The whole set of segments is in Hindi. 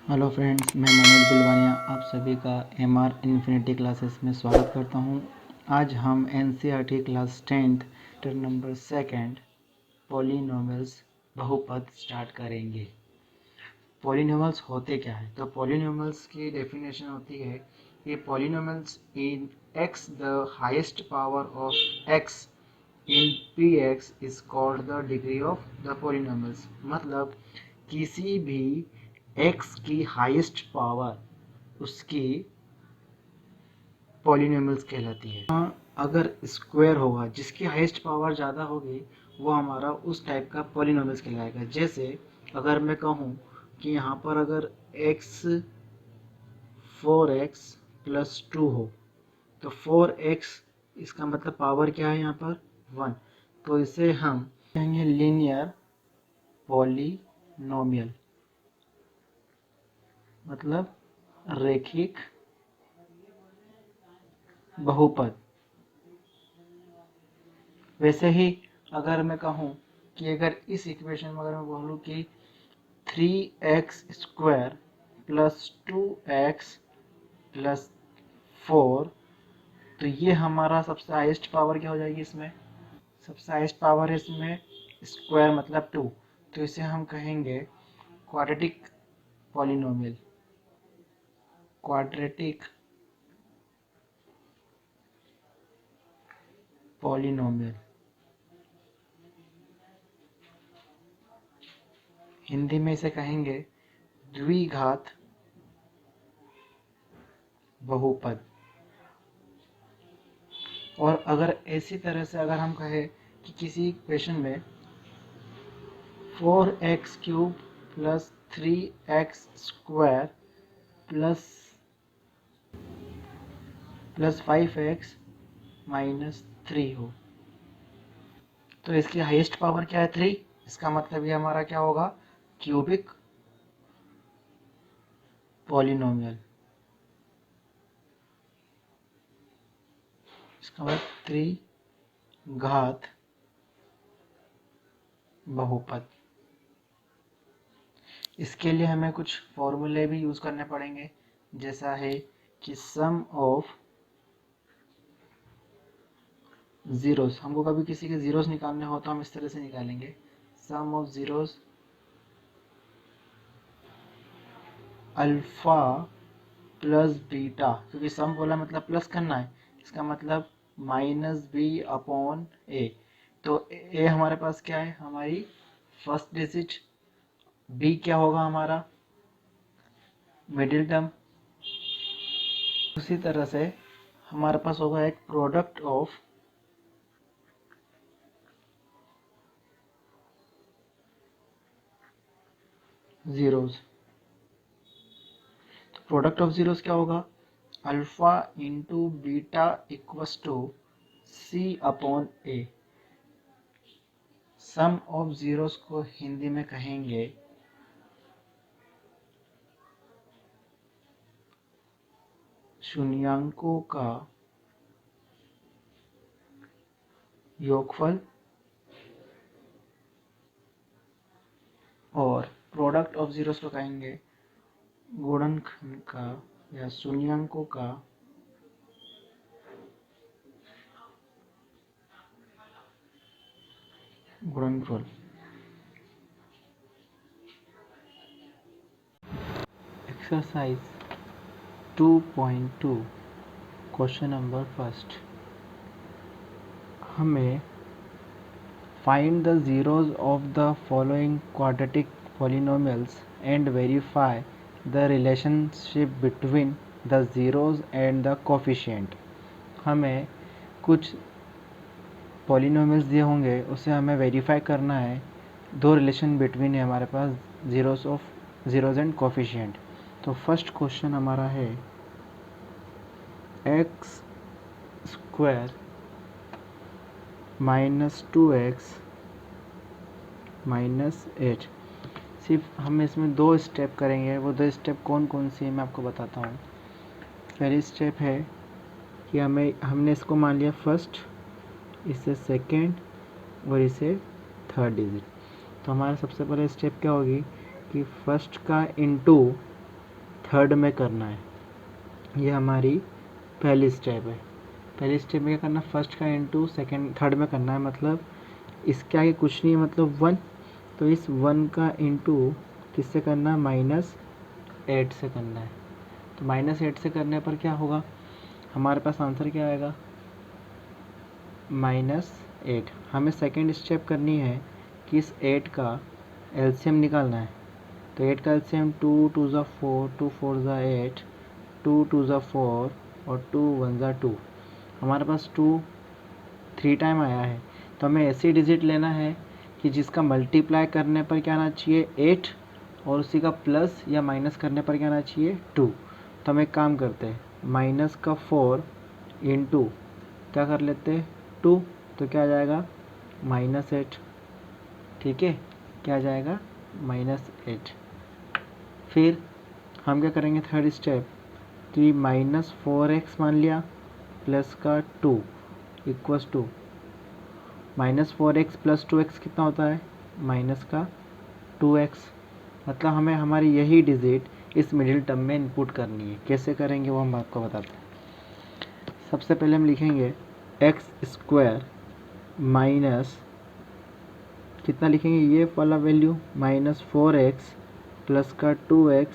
हेलो फ्रेंड्स, मैं मनोज बिलवानिया आप सभी का एमआर इन्फिनिटी क्लासेस में स्वागत करता हूं। आज हम NCERT class 10th chapter number 2 polynomials बहुपद स्टार्ट करेंगे। पॉलिनोमियल्स होते क्या है? तो पॉलिनोमियल्स की डेफिनेशन होती है कि polynomials in x the highest power of x in P x is called the degree of the polynomials. मतलब किसी भी x की हाईएस्ट पावर उसकी पॉलिनोमियल्स कहलाती है। अगर स्क्वायर होगा जिसकी हाईएस्ट पावर ज़्यादा होगी वो हमारा उस टाइप का पॉलिनोमियल्स कहलाएगा। जैसे अगर मैं कहूँ कि यहाँ पर अगर x 4x प्लस 2 हो तो 4x इसका मतलब पावर क्या है यहाँ पर 1, तो इसे हम कहेंगे लीनियर पॉलिनोमियल, मतलब रैखिक बहुपद। वैसे ही अगर मैं कहूँ कि अगर इस इक्वेशन में अगर मैं बोलूँ कि 3x square plus 2x plus 4, तो ये हमारा सबसे हाईएस्ट पावर क्या हो जाएगी? इसमें सबसे हाईएस्ट पावर है इसमें स्क्वायर मतलब 2, तो इसे हम कहेंगे quadratic polynomial. Quadratic polynomial Hindi में इसे कहेंगे द्विघात बहुपद। और अगर ऐसी तरह से अगर हम कहें कि किसी इक्वेशन में 4x cube plus 3x square plus 5x minus 3 हो तो इसकी हाईएस्ट पावर क्या है? 3। इसका मतलब ये हमारा क्या होगा? Cubic polynomial. इसका मतलब 3 घात बहुपद। इसके लिए हमें कुछ फॉर्मूले भी यूज करने पड़ेंगे, जैसा है कि सम ऑफ जीरोस। हमको कभी किसी के जीरोस निकालने हो तो हम इस तरह से निकालेंगे, sum of zeros alpha plus beta, क्योंकि सम बोला मतलब प्लस करना है, इसका मतलब माइनस बी अपॉन ए। तो ए हमारे पास क्या है? हमारी फर्स्ट डिजिट। बी क्या होगा? हमारा मिडिल टर्म। उसी तरह से हमारे पास होगा एक product of zeros. Product of zeros क्या होगा? Alpha into beta equals to C upon A. Sum of zeros को हिंदी में कहेंगे शून्यांकों का योगफल। और प्रोडक्ट ऑफ जीरोस को कहेंगे गुणनखंड का या शून्यांकों का गुणनफल। Exercise 2.2 question number first. हमें find the zeros of the following quadratic polynomials and verify the relationship between the zeros and the coefficient। हमें कुछ पॉलिनोमियल्स दिए होंगे, उसे हमें वेरीफाई करना है। दो रिलेशन बिटवीन है हमारे पास जीरोस एंड कोफिशिएंट। तो फर्स्ट क्वेश्चन हमारा है x square minus 2x minus 8। सिर्फ हम इसमें दो स्टेप करेंगे। वो दो स्टेप कौन कौन सी है मैं आपको बताता हूँ। पहली स्टेप है कि हमने इसको मान लिया फर्स्ट, इसे सेकंड और इसे थर्ड डिजिट। तो हमारा सबसे पहले स्टेप क्या होगी कि फर्स्ट का इनटू थर्ड में करना है। ये हमारी पहली स्टेप है। पहली स्टेप में क्या करना है, फर्स्ट का इंटू सेकेंड थर्ड में करना है, मतलब इसके आगे कुछ नहीं है, मतलब 1। तो इस 1 का इंटू किससे करना है, -8 से करना है। तो -8 से करने पर क्या होगा, हमारे पास आंसर क्या आएगा, -8। हमें सेकेंड स्टेप करनी है कि इस 8 का एलसीएम निकालना है। तो 8 का एलसीएम 2 2 ज़ा 4, 2 4 ज़ा 8, 2 2 ज़ा 4 और 2 1 ज़ा 2। हमारे पास 2 3 टाइम आया है। तो हमें ऐसी डिजिट लेना है कि जिसका मल्टीप्लाई करने पर क्या आना चाहिए, 8, और उसी का प्लस या माइनस करने पर क्या आना चाहिए, 2। तो हम एक काम करते हैं, -4 इंटू क्या कर लेते हैं, 2, तो क्या आ जाएगा, -8। ठीक है, क्या आ जाएगा, -8। फिर हम क्या करेंगे, थर्ड स्टेप कि -4x मान लिया प्लस का 2 equals to -4x plus 2x कितना होता है, -2x। मतलब हमें हमारी यही डिजिट इस मिडिल टर्म में इनपुट करनी है। कैसे करेंगे वो हम आपको बताते हैं। सबसे पहले हम लिखेंगे x² माइनस कितना लिखेंगे, ये वाला वैल्यू -4x प्लस का 2x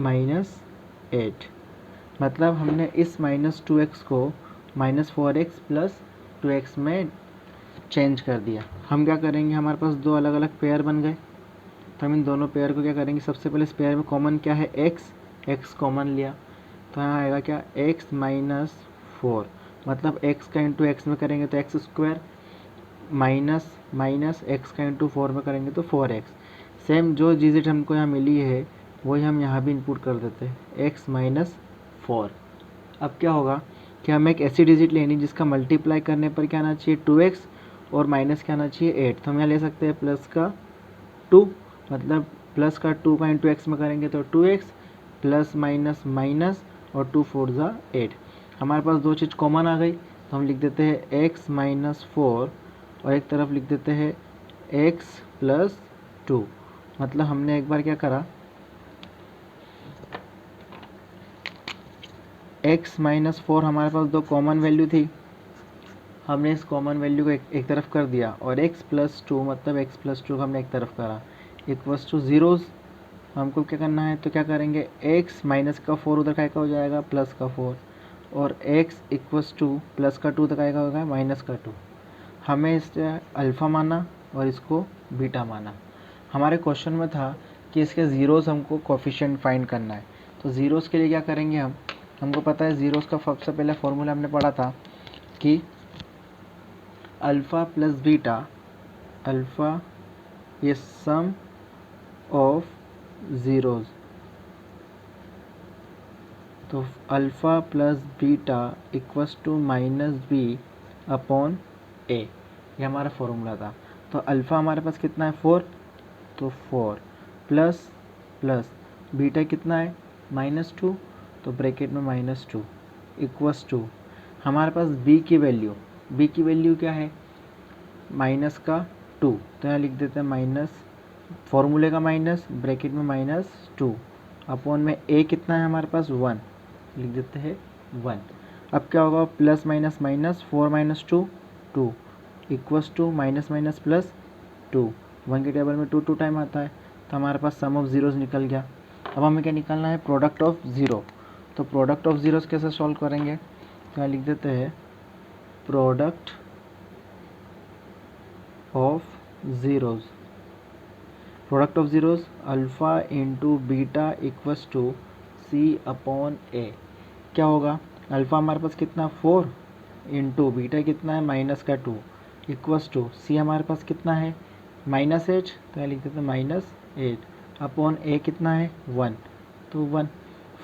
-8। मतलब हमने इस -2x को -4x प्लस 2x में चेंज कर दिया। हम क्या करेंगे, हमारे पास दो अलग अलग पेयर बन गए, तो हम इन दोनों पेयर को क्या करेंगे, सबसे पहले इस पेयर में कॉमन क्या है, x कॉमन लिया, तो यहाँ आएगा क्या, x -4। मतलब x का इंटू एक्स में करेंगे तो x² माइनस माइनस x का इंटू 4 में करेंगे तो 4x। सेम जो डिजिट हमको यहाँ मिली है वही हम यहाँ भी इंपुट कर देते हैं, x -4। अब क्या होगा कि हमें एक ऐसी डिजिट लेनी जिसका मल्टीप्लाई करने पर क्या आना चाहिए, 2x, और माइनस क्या आना चाहिए, 8। तो हम यहाँ ले सकते हैं प्लस का 2, मतलब प्लस का 2 का इंटू एक्स में करेंगे तो 2x प्लस माइनस माइनस और 2 4 ज़ा 8। हमारे पास दो चीज़ कॉमन आ गई, तो हम लिख देते हैं x -4 और एक तरफ लिख देते हैं x + 2। मतलब हमने एक बार क्या करा, x -4 हमारे पास दो कॉमन वैल्यू थी, हमने इस कॉमन वैल्यू को एक तरफ कर दिया, और x + 2 मतलब x + 2 को हमने एक तरफ करा, इक्वल्स टू जीरोज़। हमको क्या करना है, तो क्या करेंगे, x माइनस का 4 उधर का हो जाएगा प्लस का 4, और x इक्वल्स टू प्लस का 2 तक आएगा होगा माइनस का 2। हमें इसे अल्फ़ा माना और इसको बीटा माना। हमारे क्वेश्चन में था कि इसके ज़ीरोज़ हमको कोफिशिएंट फाइंड करना है। तो ज़ीरोज़ के लिए क्या करेंगे हम, हमको पता है ज़ीरोज़ का सबसे पहले फॉर्मूला हमने पढ़ा था कि अल्फ़ा प्लस बीटा, अल्फ़ा ये सम ऑफ ज़ीरोज़, तो alpha plus beta equals to -b upon a, ये हमारा फॉर्मूला था। तो अल्फ़ा हमारे पास कितना है, 4, तो 4 प्लस प्लस बीटा कितना है, -2, तो ब्रैकेट में -2 इक्वल्स टू हमारे पास b की वैल्यू क्या है, माइनस का 2, तो यहाँ लिख देते हैं माइनस, फॉर्मूले का माइनस, ब्रैकेट में -2 अपॉन में a कितना है हमारे पास, 1, लिख देते हैं 1। अब क्या होगा, plus minus minus, 4 - 2 2 equals to minus minus plus 2। 1 के टेबल में 2 टाइम आता है, तो हमारे पास सम ऑफ ज़ीरोज़ निकल गया। अब हमें क्या निकालना है, प्रोडक्ट ऑफ ज़ीरो। तो प्रोडक्ट ऑफ ज़ीरोज़ कैसे सॉल्व करेंगे, तो यहाँ लिख देते हैं product of zeros, product of zeros alpha into beta equals to C upon A. क्या होगा, अल्फ़ा हमारे पास कितना, 4 इंटू बीटा कितना है, माइनस का 2 इक्वल्स टू सी हमारे पास कितना है, -8, तो लिख देते हैं -8 अपॉन ए कितना है, 1, तो 1।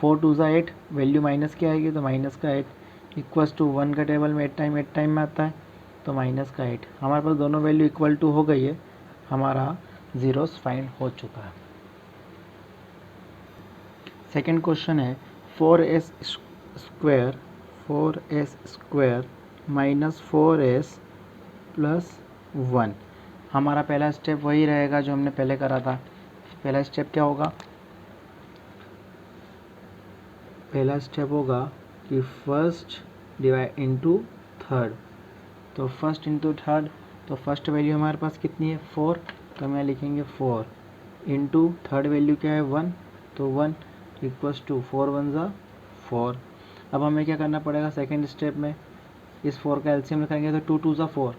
4 2 ज़ा 8, वैल्यू माइनस की आएगी तो माइनस का 8 इक्वल्स टू 1 का टेबल में 8 टाइम में आता है, तो माइनस का 8। हमारे पास दोनों वैल्यू इक्वल टू हो गई है, हमारा ज़ीरोस फाइंड हो चुका है। सेकेंड क्वेश्चन है 4s² माइनस 4s प्लस 1। हमारा पहला स्टेप वही रहेगा जो हमने पहले करा था। पहला स्टेप क्या होगा, पहला स्टेप होगा कि फर्स्ट डिवाइड इनटू थर्ड, तो फर्स्ट इंटू थर्ड, तो फर्स्ट वैल्यू हमारे पास कितनी है 4, तो हम यहाँ लिखेंगे 4 इंटू थर्ड वैल्यू क्या है 1, तो 1 इक्वल्स टू 4 1 ज़ा 4। अब हमें क्या करना पड़ेगा सेकेंड स्टेप में, इस 4 का एलसीएम लिखेंगे तो 2 2 ज़ा 4,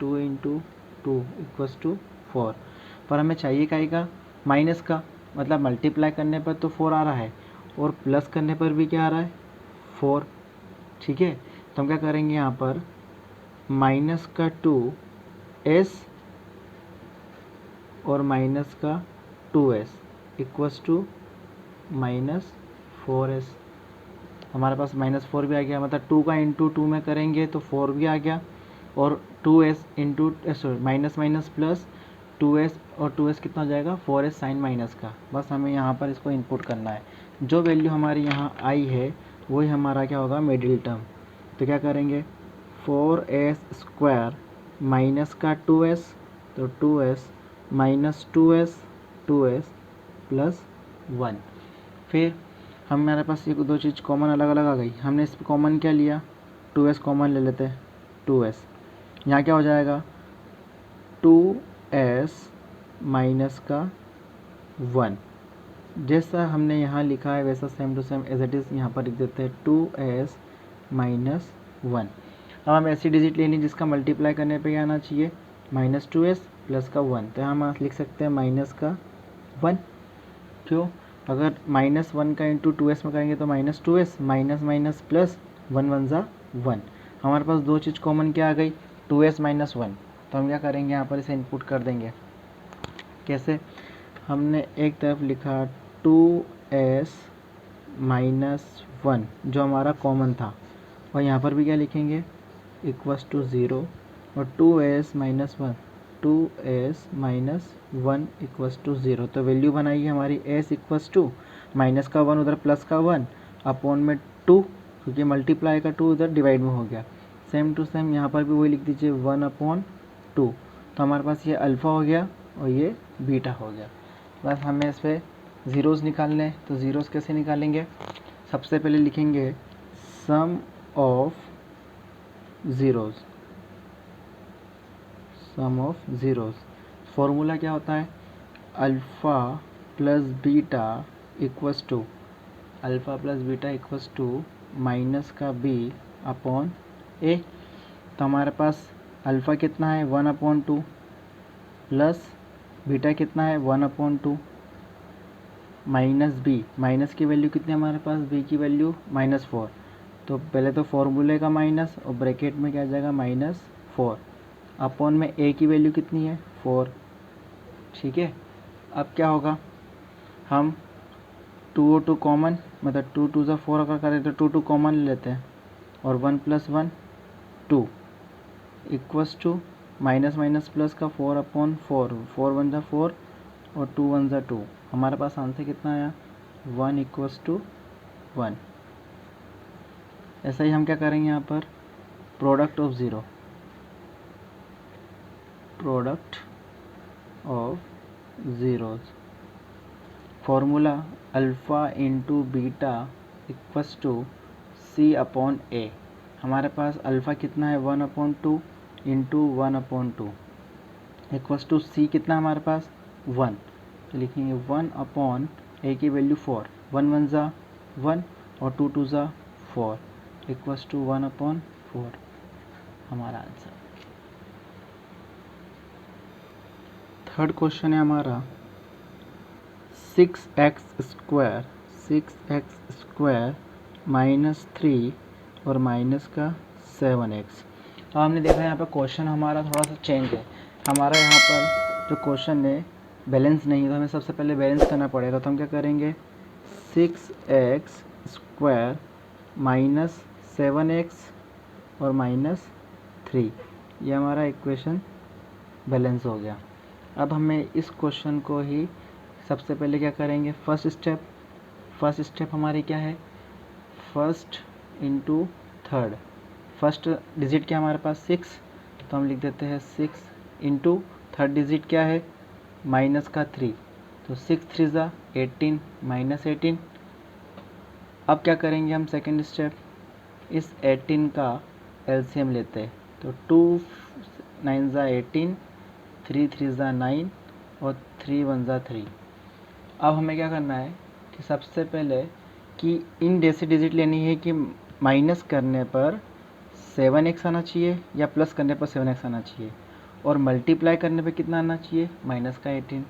2 इंटू 2 इक्वल्स टू 4। पर हमें चाहिए काई का, माइनस का, मतलब मल्टीप्लाई करने पर तो 4 आ रहा है और प्लस करने पर भी क्या आ रहा है 4, ठीक है। तो हम क्या करेंगे यहाँ पर माइनस का 2s और माइनस का 2s equals to minus 4s। हमारे पास -4 भी आ गया, मतलब 2 का इंटू 2 में करेंगे तो 4 भी आ गया, और 2s into sorry minus minus plus 2s, और 2s कितना हो जाएगा 4s साइन माइनस का। बस हमें यहाँ पर इसको इनपुट करना है, जो वैल्यू हमारी यहाँ आई है वही हमारा क्या होगा मिडिल टर्म। तो क्या करेंगे 4s स्क्वायर माइनस का 2s, तो 2s माइनस 2s प्लस 1। फिर हमारे पास एक दो चीज़ कॉमन अलग अलग आ गई, हमने इस पर कॉमन क्या लिया 2s कॉमन ले लेते हैं, 2s यहाँ क्या हो जाएगा 2s माइनस का 1, जैसा हमने यहाँ लिखा है वैसा same to same as it is यहाँ पर लिख देते हैं 2s माइनस 1। अब हम ऐसी डिजिट लेनी जिसका मल्टीप्लाई करने पे आना चाहिए -2s प्लस का 1, तो हम लिख सकते हैं माइनस का 1। क्यों, अगर -1 का इंटू 2s में करेंगे तो -2s माइनस माइनस प्लस 1 1 ज़ा 1। हमारे पास दो चीज़ कॉमन क्या आ गई 2s माइनस 1, तो हम क्या करेंगे यहाँ पर इसे इनपुट कर देंगे। कैसे, हमने एक तरफ लिखा 2s माइनस 1 जो हमारा कॉमन था, और यहाँ पर भी क्या लिखेंगे इक्वल्स टू 0, और 2s minus 1, 2s minus 1 equals to 0। तो वैल्यू बनाइए हमारी s इक्वल्स टू माइनस का 1 उधर प्लस का 1 अपॉन में 2, क्योंकि मल्टीप्लाई का 2 उधर डिवाइड में हो गया। सेम टू सेम यहाँ पर भी वही लिख दीजिए 1/2, तो हमारे पास ये अल्फ़ा हो गया और ये बीटा हो गया। बस हमें इस पर ज़ीरोज़ निकालने हैं, तो ज़ीरोज़ कैसे निकालेंगे, सबसे पहले लिखेंगे sum of zeros, sum of zeros. Formula क्या होता है alpha plus beta equals to, alpha plus beta equals to minus का b अपॉन a। तो हमारे पास अल्फ़ा कितना है 1/2 प्लस बीटा कितना है 1/2 माइनस b, माइनस की वैल्यू कितनी है हमारे पास b की वैल्यू -4, तो पहले तो फॉर्मूले का माइनस और ब्रैकेट में क्या आ जाएगा -4 अपॉन में a की वैल्यू कितनी है 4, ठीक है। अब क्या होगा, हम 2 और 2 कॉमन, मतलब 2 2 ज़ा 4 अगर करें तो 2 2 कॉमन ले लेते हैं, और 1 + 1 2 equals to minus minus plus का 4/4, 4 1 ज़ा 4 और 2 1 ज़ा 2। हमारे पास आंसर कितना आया 1 इक्वल्स टू 1। ऐसा ही हम क्या करेंगे यहाँ पर product of zero, product of zeros, formula alpha into beta equals to c/a। हमारे पास अल्फ़ा कितना है 1/2 इंटू 1/2 इक्वल्स टू c कितना हमारे पास 1, तो लिखेंगे 1/a की वैल्यू 4, 1 1 ज़ा 1 और 2 2 ज़ा 4 इक्वल्स टू 1/4 हमारा आंसर। थर्ड क्वेश्चन है हमारा 6x स्क्वायर -3 और माइनस का 7x। तो हमने देखा यहाँ पर क्वेश्चन हमारा थोड़ा सा चेंज है, हमारा यहाँ पर जो क्वेश्चन है बैलेंस नहीं है, तो हमें सबसे पहले बैलेंस करना पड़ेगा। तो हम क्या करेंगे 6x स्क्वायर -7x और -3, ये हमारा इक्वेशन बैलेंस हो गया। अब हमें इस क्वेश्चन को ही सबसे पहले क्या करेंगे फर्स्ट स्टेप हमारी क्या है first into third, first digit क्या हमारे पास 6, तो हम लिख देते हैं 6 इंटू थर्ड डिजिट क्या है माइनस का 3, तो 6 3 ज़ा 18 -18 अब क्या करेंगे हम सेकेंड स्टेप, इस 18 का एलसीएम लेते हैं। तो 2 9 ज़ा 18, 3 3 ज़ा 9 और 3 1 ज़ा 3। अब हमें क्या करना है कि सबसे पहले कि इन जैसी डिजिट लेनी है कि माइनस करने पर 7x आना चाहिए या प्लस करने पर 7x आना चाहिए, और मल्टीप्लाई करने पे कितना आना चाहिए, माइनस का 18।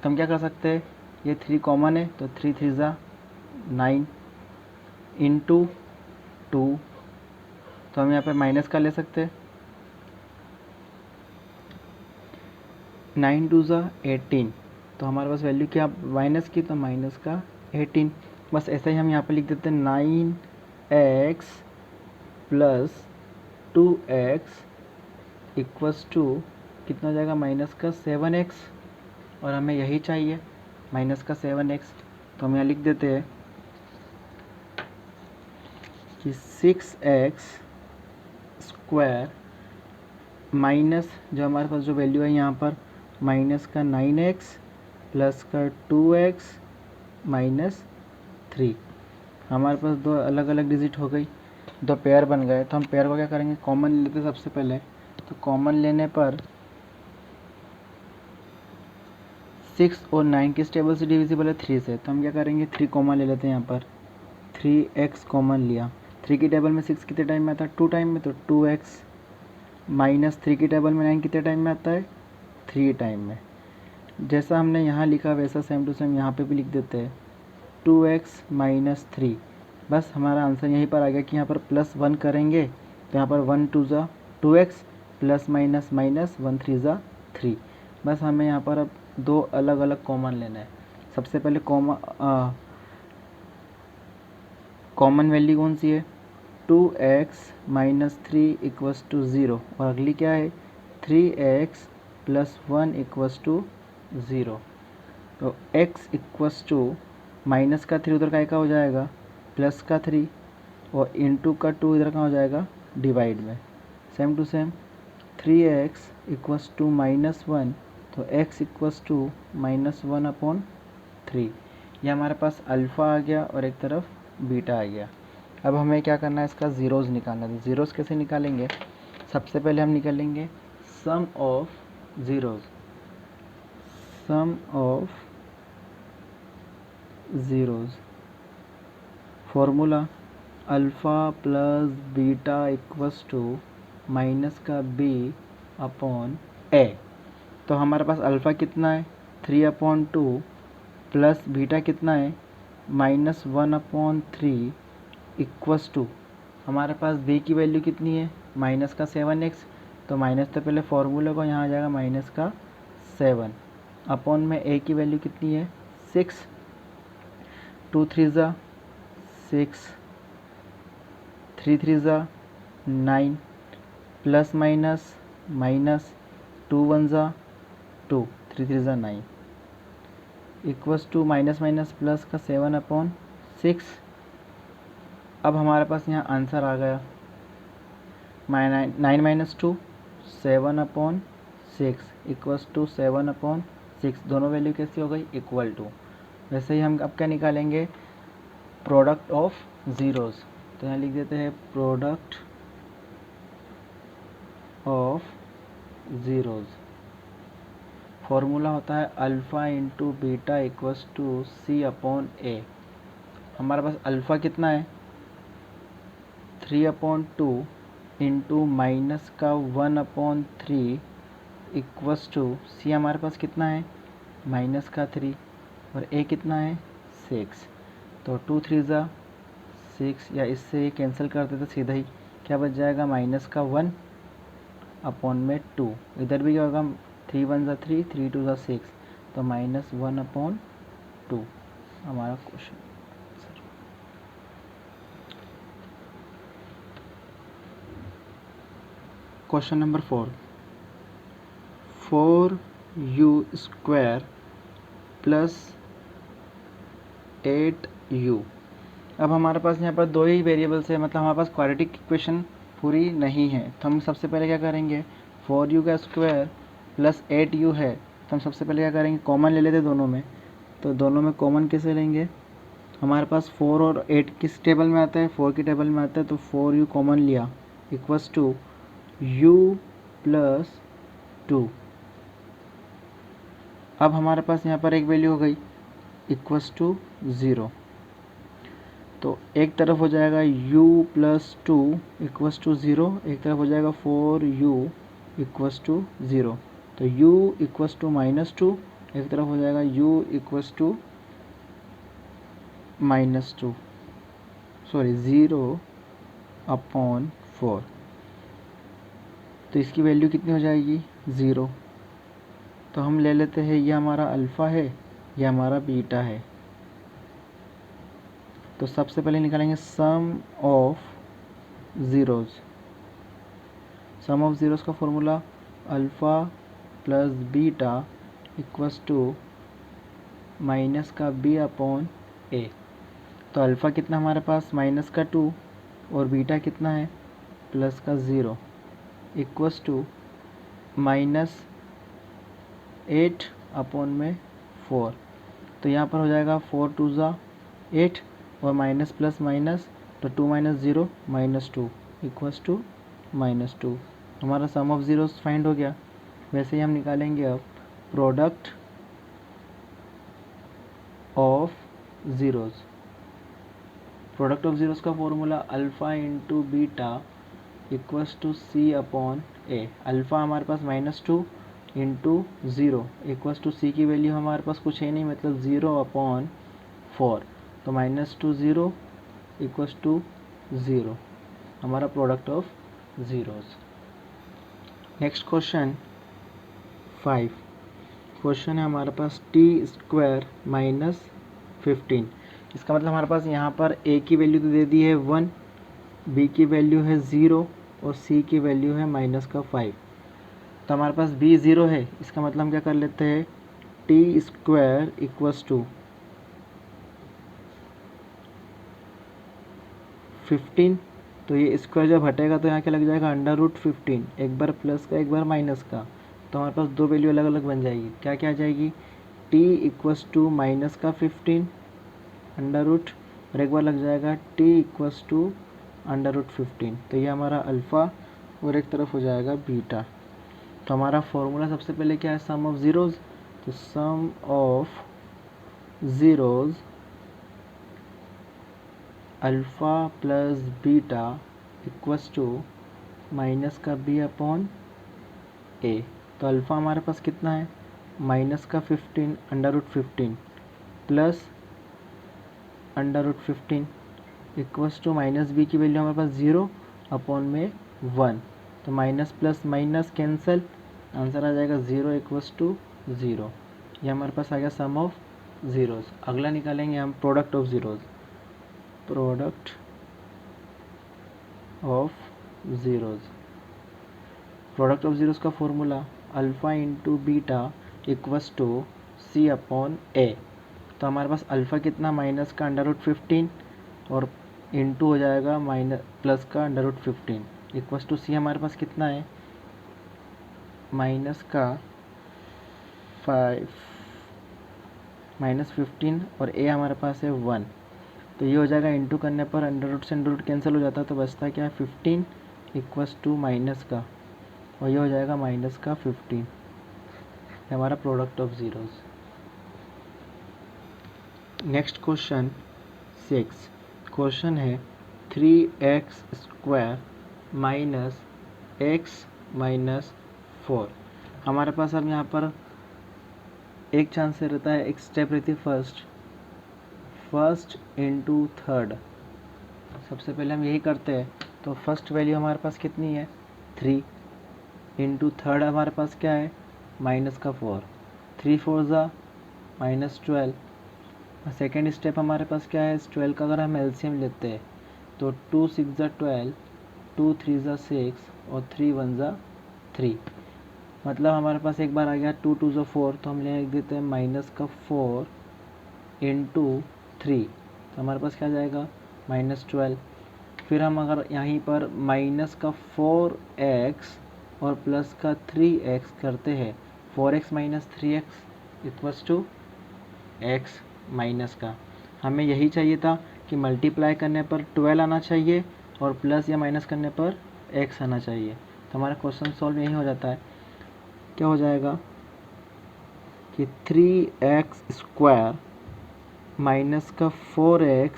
तो हम क्या कर सकते हैं, ये 3 कॉमन है तो 3 3 ज़ा 9 इंटू 2, तो हम यहाँ पे माइनस का ले सकते हैं, 9 2 ज़ा 18, तो हमारे पास वैल्यू क्या माइनस की, तो माइनस का 18। बस ऐसा ही हम यहाँ पे लिख देते हैं 9x plus 2x equals to कितना हो जाएगा, माइनस का 7x, और हमें यही चाहिए माइनस का 7x। तो हम यहाँ लिख देते हैं कि 6x स्क्वायर माइनस जो हमारे पास जो वैल्यू है यहाँ पर माइनस का 9x प्लस का 2x माइनस 3। हमारे पास दो अलग अलग डिजिट हो गई, दो पेयर बन गए। तो हम पेयर को क्या करेंगे, कॉमन लेते हैं सबसे पहले। तो कॉमन लेने पर 6 और 9 किस टेबल से डिविजिबल है, 3 से। तो हम क्या करेंगे, 3 कॉमन ले लेते हैं यहाँ पर, 3x कॉमन लिया। 3 की टेबल में 6 कितने टाइम में आता है, 2 टाइम में, तो 2x माइनस 3 की टेबल में 9 कितने टाइम में आता है, 3 टाइम में। जैसा हमने यहाँ लिखा वैसा सेम टू सेम यहाँ पे भी लिख देते हैं, 2x माइनस 3। बस हमारा आंसर यहीं पर आ गया कि यहाँ पर प्लस 1 करेंगे तो यहाँ पर 1 2 ज़ा 2x प्लस माइनस माइनस 1 3 ज़ा 3। बस हमें यहाँ पर अब दो अलग अलग कॉमन लेना है। सबसे पहले कॉमन वैल्यू कौन सी है, 2x माइनस 3 इक्वस टू 0, और अगली क्या है 3x प्लस 1 इक्वस टू 0। तो x इक्वस टू माइनस का 3 उधर का हो जाएगा प्लस का 3, और इंटू का 2 इधर का हो जाएगा डिवाइड में। Same to same 3x equals to minus 1, तो x equals to minus 1 upon 3। ये हमारे पास अल्फ़ा आ गया और एक तरफ बीटा आ गया। अब हमें क्या करना है, इसका ज़ीरोज़ निकालना है। ज़ीरोज़ कैसे निकालेंगे, सबसे पहले हम निकालेंगे sum of zeros. Sum of zeros formula alpha plus beta equals to minus का b अपॉन a। तो हमारे पास अल्फ़ा कितना है 3/2 प्लस बीटा कितना है -1/3 इक्वस टू हमारे पास b की वैल्यू कितनी है माइनस का 7x। तो माइनस तो पहले फॉर्मूले को यहाँ आ जाएगा माइनस का 7 अपॉन में a की वैल्यू कितनी है 6, 2 3 ज़ा 6, 3 3 ज़ा 9 प्लस माइनस माइनस 2 1 ज़ा 2, 3 3 ज़ा 9 equals to minus minus plus का 7/6। अब हमारे पास यहाँ आंसर आ गया 9 माइनस 2 7/6 इक्वस टू 7/6। दोनों वैल्यू कैसी हो गई इक्वल टू। वैसे ही हम अब क्या निकालेंगे प्रोडक्ट ऑफ ज़ीरोज़। तो यहाँ लिख देते हैं प्रोडक्ट ऑफ ज़ीरोज़। फॉर्मूला होता है alpha into beta equals to c/a। हमारे पास अल्फ़ा कितना है 3/2 इंटू माइनस का 1/3 इक्वस टू c हमारे पास कितना है माइनस का 3 और a कितना है 6। तो 2 3 ज़ा 6 या इससे कैंसिल कर देते सीधा ही क्या बच जाएगा माइनस का 1 अपॉन में 2। इधर भी क्या होगा 3 1 ज़ा 3, 3 2 ज़ा 6, तो -1/2 हमारा question. Question number 4u² plus 8u। अब हमारे पास यहाँ पर दो ही वेरिएबल्स है, मतलब हमारे पास क्वाड्रेटिक इक्वेशन पूरी नहीं है। तो हम सबसे पहले क्या करेंगे 4u² प्लस 8u है, तो हम सबसे पहले क्या करेंगे कॉमन ले लेते दोनों में। तो दोनों में कॉमन कैसे लेंगे, हमारे पास 4 और 8 किस टेबल में आता है, 4 की टेबल में आता है, तो 4u कॉमन लिया इक्वस टू u प्लस 2। अब हमारे पास यहाँ पर एक वैल्यू हो गई इक्वस टू 0, तो एक तरफ हो जाएगा u प्लस 2 इक्वस टू 0, एक तरफ हो जाएगा 4u इक्वस टू 0, तो u इक्वस टू -2, एक तरफ हो जाएगा u इक्वस टू -2, सॉरी 0/4। तो इसकी वैल्यू कितनी हो जाएगी 0। तो हम ले लेते हैं ये हमारा अल्फ़ा है, ये हमारा बीटा है। तो सबसे पहले निकालेंगे sum of zeros. Sum of zeros का formula alpha plus beta equals to minus का b/a। तो अल्फ़ा कितना हमारे पास -2 और बीटा कितना है प्लस का 0 इक्वस टू -8/4। तो यहाँ पर हो जाएगा 4 2 ज़ा 8 और माइनस प्लस माइनस, तो 2 - 0 -2 इक्वस टू -2। हमारा सम ऑफ ज़ीरोज़ फाइंड हो गया। वैसे ही हम निकालेंगे अब product of zeros. Product of zeros का formula alpha into beta equals to c/a। Alpha हमारे पास -2 इंटू 0 इक्वस टू c की वैल्यू हमारे पास कुछ है नहीं, मतलब 0/4, तो -2 0 इक्वस टू 0, हमारा product of zeros. Next question 5। Question है हमारे पास t² - 15। इसका मतलब हमारे पास यहाँ पर a की वैल्यू तो दे दी है 1, b की वैल्यू है 0 और c की वैल्यू है -5। तो हमारे पास b 0 है, इसका मतलब हम क्या कर लेते हैं t² इक्वस टू 15। तो ये स्क्वायर जब हटेगा तो यहाँ क्या लग जाएगा √15, एक बार प्लस का एक बार माइनस का। तो हमारे पास दो वैल्यू अलग अलग बन जाएगी। क्या क्या आ जाएगी t इक्वस टू माइनस का 15 अंडर रूट, और एक बार लग जाएगा t इक्वस टू √15। तो ये हमारा अल्फ़ा और एक तरफ हो जाएगा बीटा। तो हमारा फॉर्मूला सबसे पहले क्या है सम ऑफ ज़ीरोज़। तो sum of zeros alpha plus beta equals to minus का b/a। तो अल्फ़ा हमारे पास कितना है माइनस का 15 √15 plus √15 equals to minus b की वैल्यू हमारे पास 0/1। तो minus plus minus cancel, answer आ जाएगा 0 इक्वस टू 0। ये हमारे पास आ गया सम ऑफ ज़ीरोज़। अगला निकालेंगे हम product of zeros. Product of zeros. Product of zeros का formula alpha into beta equals to c/a। तो हमारे पास अल्फ़ा कितना माइनस का √15 और इंटू हो जाएगा माइनस प्लस का √15 इक्वस टू c हमारे पास कितना है -15 और a हमारे पास है 1। तो ये हो जाएगा इंटू करने पर अंडर रूट से अंडर रूट कैंसिल हो जाता है, तो बचता क्या है 15 इक्वस टू माइनस का, और ये हो जाएगा माइनस का 15। ये हमारा product of zeros. Next question 6। Question है 3x² - x - 4। हमारे पास अब यहाँ पर एक चांस से रहता है, एक स्टेप रहती है फर्स्ट इंटू थर्ड। सबसे पहले हम यही करते हैं। तो फर्स्ट वैल्यू हमारे पास कितनी है 3 इंटू थर्ड हमारे पास क्या है माइनस का 4, 3 4 ज़ा -12। सेकेंड स्टेप हमारे पास क्या है 12 का अगर हम एलसीएम लेते हैं तो 2 6 ज़ा 12, 2 3 ज़ा 6 और 3 1 ज़ा 3। मतलब हमारे पास एक बार आ गया 2 2 ज़ा 4, तो हम लिख देते हैं माइनस का 4 इंटू 3। तो हमारे पास क्या जाएगा -12। फिर हम अगर यहीं पर माइनस का 4x और प्लस का 3x करते हैं, 4x - 3x equals to x minus का हमें यही चाहिए था कि मल्टीप्लाई करने पर 12 आना चाहिए और प्लस या माइनस करने पर x आना चाहिए। तो हमारा क्वेश्चन सॉल्व यही हो जाता है। क्या हो जाएगा कि 3x² माइनस का 4x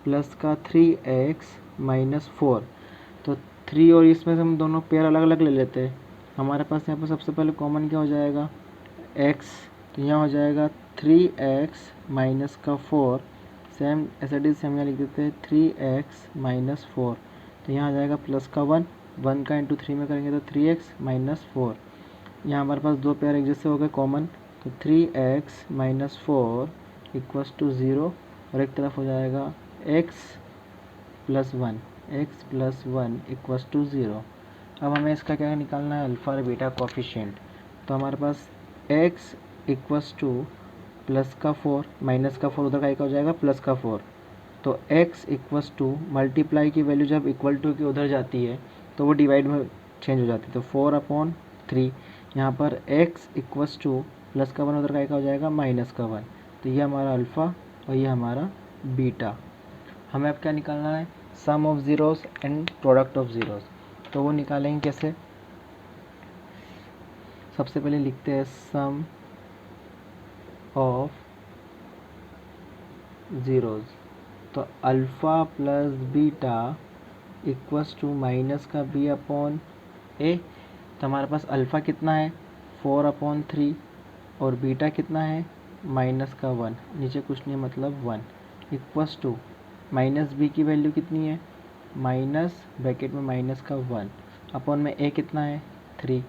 प्लस का 3x माइनस 4। तो 3 और इसमें से हम दोनों पेयर अलग अलग ले लेते हैं। हमारे पास यहाँ पर सबसे पहले कॉमन क्या हो जाएगा x, तो यहाँ हो जाएगा 3x माइनस का 4, सेम ऐसे डी सेम यहाँ लिख देते हैं 3x माइनस 4। तो यहाँ आ जाएगा प्लस का 1 का इंटू 3 में करेंगे तो 3x माइनस 4। यहाँ हमारे पास दो पेयर एक जैसे हो गए कॉमन, तो 3x माइनस 4 इक्वल्स टू 0 और एक तरफ हो जाएगा x प्लस 1 इक्वल्स टू 0। अब हमें इसका क्या निकालना है, अल्फ़ा और बीटा कोफिशिएंट। तो हमारे पास x इक्वल्स टू प्लस का 4 माइनस का 4 उधर का एक हो जाएगा प्लस का 4। तो x इक्वल्स टू मल्टीप्लाई की वैल्यू जब इक्वल टू की उधर जाती है तो वो डिवाइड में चेंज हो जाती है, तो 4/3। यहाँ पर x इक्वल्स टू प्लस का 1 उधर का एक हो जाएगा माइनस का 1। तो ये हमारा अल्फ़ा और ये हमारा बीटा। हमें अब क्या निकालना है, sum of zeros and product of zeros. तो वो निकालेंगे कैसे, सबसे पहले लिखते हैं सम ऑफ ज़ीरोज़। तो alpha plus beta equals to minus का b/a। तो हमारे पास अल्फ़ा कितना है 4/3 और बीटा कितना है माइनस का 1, नीचे कुछ नहीं मतलब 1 इक्वल्स टू माइनस b की वैल्यू कितनी है माइनस ब्रैकेट में माइनस का 1 अपॉन में a कितना है 3।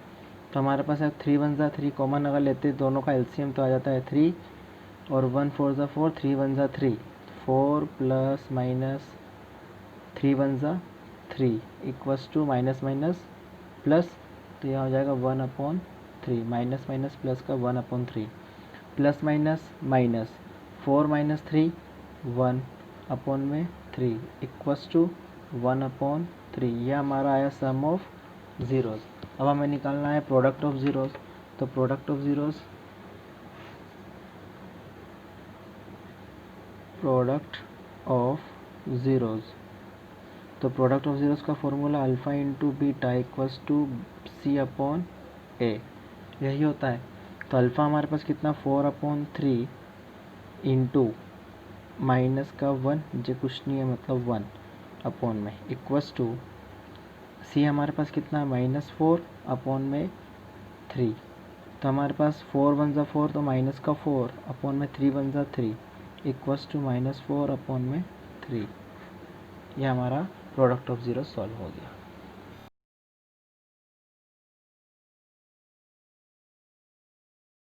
तो हमारे पास है 3 1 जा 3 कॉमन अगर लेते हैं दोनों का एलसीएम तो आ जाता है 3 और 1 4 जा 4 3 1 जा 3 4 प्लस माइनस 3 1 जा 3 equals to minus minus plus. तो यह हो जाएगा 1/3 माइनस माइनस प्लस का 1/3 plus minus minus 4 minus 3 1 upon में 3 इक्वल्स टू 1/3। यह हमारा आया सम ऑफ ज़ीरोज़। अब हमें निकालना है प्रोडक्ट ऑफ ज़ीरोज़। तो प्रोडक्ट ऑफ ज़ीरोज़ तो प्रोडक्ट ऑफ ज़ीरोज़ का formula alpha into beta equals to c/a यही होता है। तो अल्फ़ा हमारे पास कितना 4/3 इंटू माइनस का 1 जो कुछ नहीं है मतलब 1 अपॉन में इक्वल्स टू सी हमारे पास कितना है -4/3। तो हमारे पास 4 1 जा 4 तो माइनस का 4 अपॉन में 3 1 जा 3 इक्वल्स टू -4/3। यह हमारा प्रोडक्ट ऑफ ज़ीरो सॉल्व हो गया।